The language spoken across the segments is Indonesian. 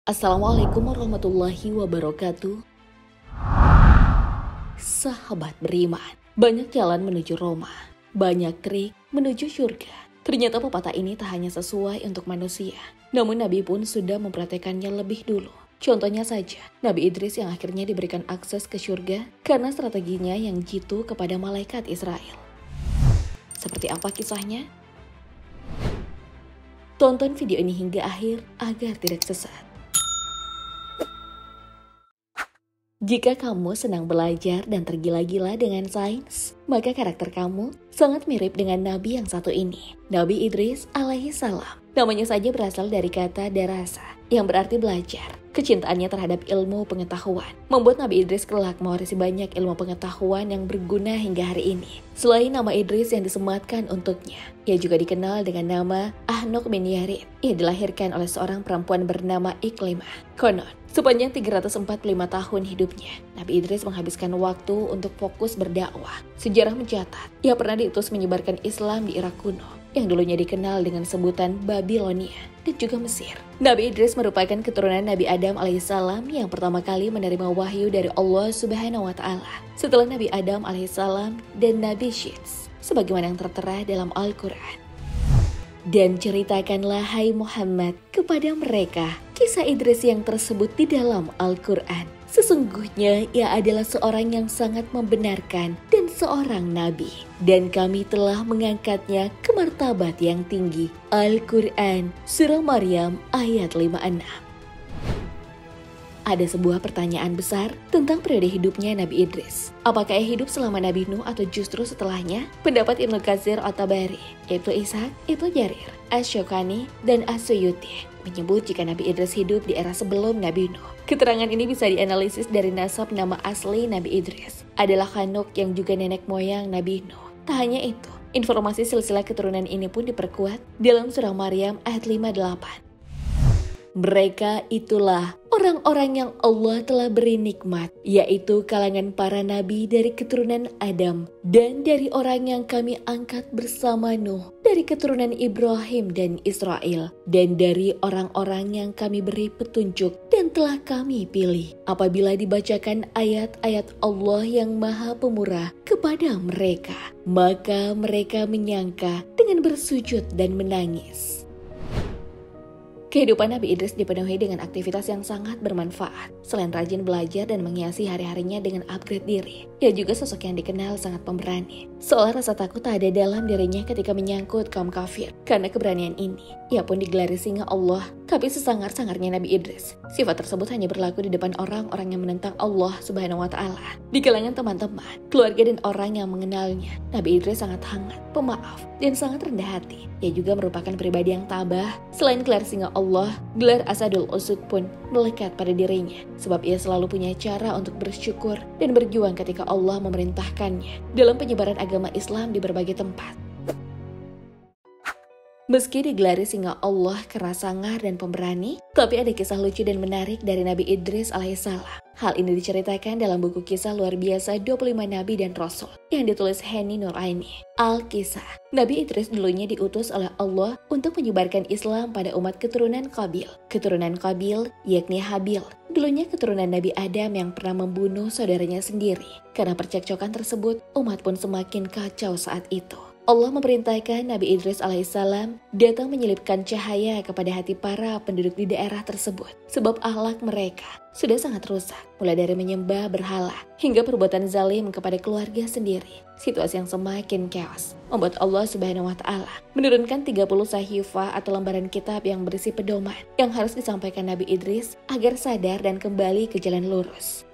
Assalamualaikum warahmatullahi wabarakatuh. Sahabat beriman, banyak jalan menuju Roma, banyak trik menuju surga. Ternyata pepatah ini tak hanya sesuai untuk manusia, namun Nabi pun sudah mempraktekannya lebih dulu. Contohnya saja, Nabi Idris yang akhirnya diberikan akses ke surga karena strateginya yang jitu kepada malaikat Israel. Seperti apa kisahnya? Tonton video ini hingga akhir agar tidak sesat. Jika kamu senang belajar dan tergila-gila dengan sains, maka karakter kamu sangat mirip dengan Nabi yang satu ini, Nabi Idris alaihi salam. Namanya saja berasal dari kata darasa, yang berarti belajar. Kecintaannya terhadap ilmu pengetahuan membuat Nabi Idris kelak mewarisi banyak ilmu pengetahuan yang berguna hingga hari ini. Selain nama Idris yang disematkan untuknya, ia juga dikenal dengan nama Ahnok bin Yarid. Ia dilahirkan oleh seorang perempuan bernama Iklimah. Konon, sepanjang 345 tahun hidupnya, Nabi Idris menghabiskan waktu untuk fokus berdakwah. Sejarah mencatat, ia pernah diutus menyebarkan Islam di Irak kuno, yang dulunya dikenal dengan sebutan Babilonia dan juga Mesir. Nabi Idris merupakan keturunan Nabi Adam alaihissalam yang pertama kali menerima wahyu dari Allah Subhanahu wa Ta'ala setelah Nabi Adam alaihissalam dan Nabi Syeds, sebagaimana yang tertera dalam Al-Quran. Dan ceritakanlah hai Muhammad kepada mereka kisah Idris yang tersebut di dalam Al-Quran. Sesungguhnya ia adalah seorang yang sangat membenarkan dan seorang nabi. Dan kami telah mengangkatnya ke martabat yang tinggi. Al-Quran, Surah Maryam ayat 56. Ada sebuah pertanyaan besar tentang periode hidupnya Nabi Idris. Apakah ia hidup selama Nabi Nuh atau justru setelahnya? Pendapat Ibnu Katsir At-Tabari, Ibnu Ishaq, Ibnu Jarir, Asy-Syaukani, dan As-Suyuti menyebut jika Nabi Idris hidup di era sebelum Nabi Nuh. Keterangan ini bisa dianalisis dari nasab nama asli Nabi Idris adalah Hanok yang juga nenek moyang Nabi Nuh. Tak hanya itu, informasi silsilah keturunan ini pun diperkuat dalam surah Maryam ayat 58. Mereka itulah orang-orang yang Allah telah beri nikmat, yaitu kalangan para nabi dari keturunan Adam, dan dari orang yang kami angkat bersama Nuh, dari keturunan Ibrahim dan Israel, dan dari orang-orang yang kami beri petunjuk dan telah kami pilih. Apabila dibacakan ayat-ayat Allah yang Maha Pemurah kepada mereka, maka mereka menyangka dengan bersujud dan menangis. Kehidupan Nabi Idris dipenuhi dengan aktivitas yang sangat bermanfaat. Selain rajin belajar dan menghiasi hari-harinya dengan upgrade diri, ia juga sosok yang dikenal sangat pemberani. Seolah rasa takut tak ada dalam dirinya ketika menyangkut kaum kafir. Karena keberanian ini, ia pun digelari singa Allah. Tapi sesangar-sangarnya Nabi Idris, sifat tersebut hanya berlaku di depan orang-orang yang menentang Allah Subhanahu wa Ta'ala. Di kalangan teman-teman, keluarga dan orang yang mengenalnya, Nabi Idris sangat hangat, pemaaf, dan sangat rendah hati. Ia juga merupakan pribadi yang tabah. Selain gelar singa Allah, gelar Asadul Usud pun melekat pada dirinya, sebab ia selalu punya cara untuk bersyukur dan berjuang ketika Allah memerintahkannya dalam penyebaran agama Islam di berbagai tempat. Meski digelari singa Allah keras sangar dan pemberani, tapi ada kisah lucu dan menarik dari Nabi Idris alaihissalam. Hal ini diceritakan dalam buku kisah luar biasa 25 Nabi dan Rasul yang ditulis Henny Nuraini. Al-Kisah, Nabi Idris dulunya diutus oleh Allah untuk menyebarkan Islam pada umat keturunan Qabil. Keturunan Qabil yakni Habil, dulunya keturunan Nabi Adam yang pernah membunuh saudaranya sendiri. Karena percekcokan tersebut, umat pun semakin kacau saat itu. Allah memerintahkan Nabi Idris alaihissalam datang menyelipkan cahaya kepada hati para penduduk di daerah tersebut. Sebab akhlak mereka sudah sangat rusak, mulai dari menyembah berhala hingga perbuatan zalim kepada keluarga sendiri. Situasi yang semakin chaos membuat Allah Subhanahu wa Ta'ala menurunkan 30 sahifah atau lembaran kitab yang berisi pedoman yang harus disampaikan Nabi Idris agar sadar dan kembali ke jalan lurus.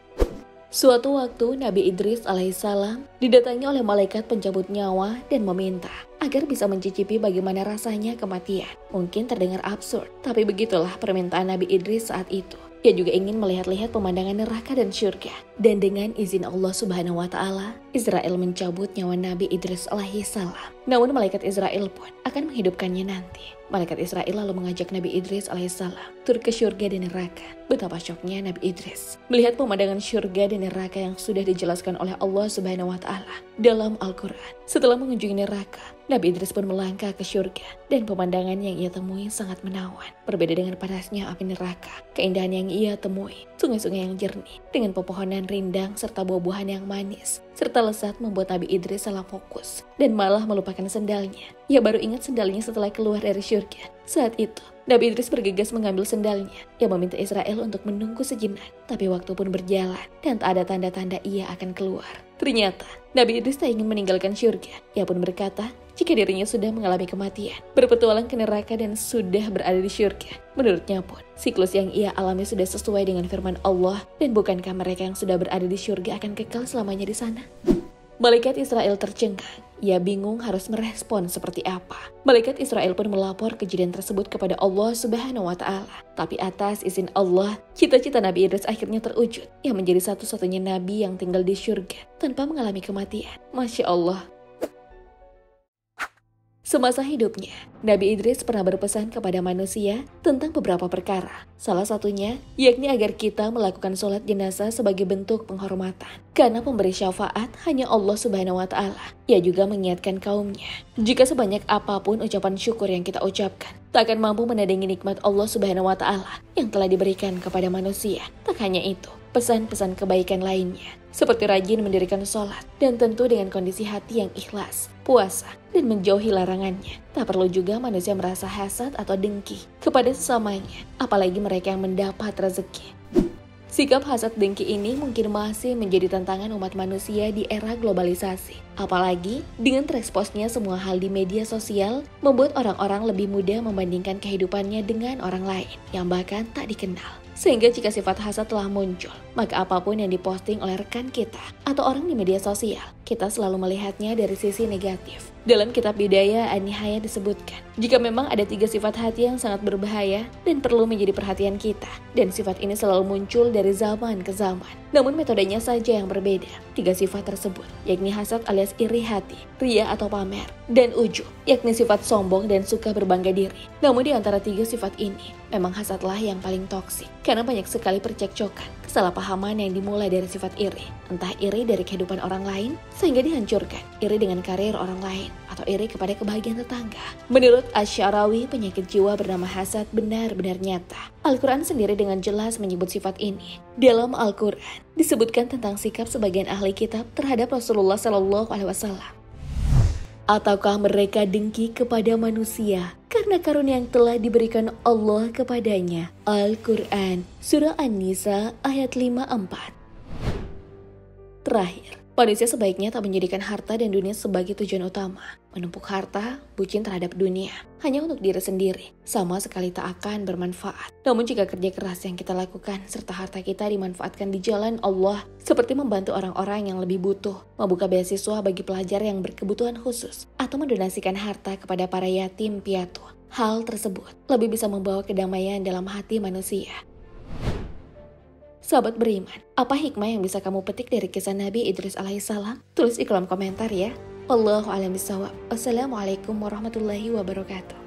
Suatu waktu Nabi Idris alaihissalam didatangi oleh malaikat pencabut nyawa dan meminta agar bisa mencicipi bagaimana rasanya kematian. Mungkin terdengar absurd, tapi begitulah permintaan Nabi Idris saat itu. Ia juga ingin melihat-lihat pemandangan neraka dan surga. Dan dengan izin Allah Subhanahu wa Ta'ala, Israel mencabut nyawa Nabi Idris alaihissalam. Namun malaikat Israel pun akan menghidupkannya nanti. Malaikat Israel lalu mengajak Nabi Idris alaihissalam turun ke surga dan neraka. Betapa syoknya Nabi Idris melihat pemandangan surga dan neraka yang sudah dijelaskan oleh Allah Subhanahu wa Ta'ala dalam Al-Quran. Setelah mengunjungi neraka, Nabi Idris pun melangkah ke surga, dan pemandangan yang ia temui sangat menawan. Berbeda dengan panasnya api neraka, keindahan yang ia temui, sungai-sungai yang jernih, dengan pepohonan rindang serta buah-buahan yang manis, serta lezat membuat Nabi Idris salah fokus, dan malah melupakan sendalnya. Ia baru ingat sendalnya setelah keluar dari surga. Saat itu, Nabi Idris bergegas mengambil sendalnya. Ia meminta Israel untuk menunggu sejenak, tapi waktu pun berjalan, dan tak ada tanda-tanda ia akan keluar. Ternyata, Nabi Idris tak ingin meninggalkan surga. Ia pun berkata, jika dirinya sudah mengalami kematian, berpetualang ke neraka dan sudah berada di surga. Menurutnya pun, siklus yang ia alami sudah sesuai dengan firman Allah, dan bukankah mereka yang sudah berada di surga akan kekal selamanya di sana? Malaikat Israel tercengang. Ia bingung harus merespon seperti apa. Malaikat Israel pun melapor kejadian tersebut kepada Allah Subhanahu wa Ta'ala. Tapi atas izin Allah, cita-cita Nabi Idris akhirnya terwujud. Ia menjadi satu-satunya nabi yang tinggal di surga tanpa mengalami kematian. Masya Allah. Semasa hidupnya, Nabi Idris pernah berpesan kepada manusia tentang beberapa perkara. Salah satunya, yakni agar kita melakukan sholat jenazah sebagai bentuk penghormatan. Karena pemberi syafaat hanya Allah Subhanahu wa Ta'ala. Ia juga mengingatkan kaumnya, jika sebanyak apapun ucapan syukur yang kita ucapkan, tak akan mampu menandingi nikmat Allah Subhanahu wa Ta'ala yang telah diberikan kepada manusia. Tak hanya itu, pesan-pesan kebaikan lainnya, seperti rajin mendirikan sholat, dan tentu dengan kondisi hati yang ikhlas, puasa, dan menjauhi larangannya. Tak perlu juga manusia merasa hasad atau dengki kepada sesamanya, apalagi mereka yang mendapat rezeki. Sikap hasad dengki ini mungkin masih menjadi tantangan umat manusia di era globalisasi. Apalagi dengan tereksposnya semua hal di media sosial, membuat orang-orang lebih mudah membandingkan kehidupannya dengan orang lain yang bahkan tak dikenal. Sehingga jika sifat hasad telah muncul, maka apapun yang diposting oleh rekan kita atau orang di media sosial, kita selalu melihatnya dari sisi negatif. Dalam kitab Bidayah An-Nihayah disebutkan, jika memang ada 3 sifat hati yang sangat berbahaya dan perlu menjadi perhatian kita, dan sifat ini selalu muncul dari zaman ke zaman, namun metodenya saja yang berbeda. 3 sifat tersebut, yakni hasad alias iri hati, ria atau pamer, dan ujub, yakni sifat sombong dan suka berbangga diri. Namun di antara 3 sifat ini, memang hasadlah yang paling toksik, karena banyak sekali percekcokan, kesalahpahaman yang dimulai dari sifat iri, entah iri dari kehidupan orang lain, sehingga dihancurkan, iri dengan karir orang lain, atau iri kepada kebahagiaan tetangga. Menurut Asy-Syarawi, penyakit jiwa bernama hasad benar-benar nyata. Al-Quran sendiri dengan jelas menyebut sifat ini. Dalam Al-Quran disebutkan tentang sikap sebagian ahli kitab terhadap Rasulullah SAW. Ataukah mereka dengki kepada manusia karena karunia yang telah diberikan Allah kepadanya? Al-Quran, Surah An-Nisa ayat 54. Terakhir, manusia sebaiknya tak menjadikan harta dan dunia sebagai tujuan utama. Menumpuk harta, bucin terhadap dunia, hanya untuk diri sendiri, sama sekali tak akan bermanfaat. Namun jika kerja keras yang kita lakukan, serta harta kita dimanfaatkan di jalan Allah, seperti membantu orang-orang yang lebih butuh, membuka beasiswa bagi pelajar yang berkebutuhan khusus, atau mendonasikan harta kepada para yatim piatu, hal tersebut lebih bisa membawa kedamaian dalam hati manusia. Sahabat beriman, apa hikmah yang bisa kamu petik dari kisah Nabi Idris alaihissalam? Tulis di kolom komentar ya. Wallahu a'lam bishawab. Wassalamualaikum warahmatullahi wabarakatuh.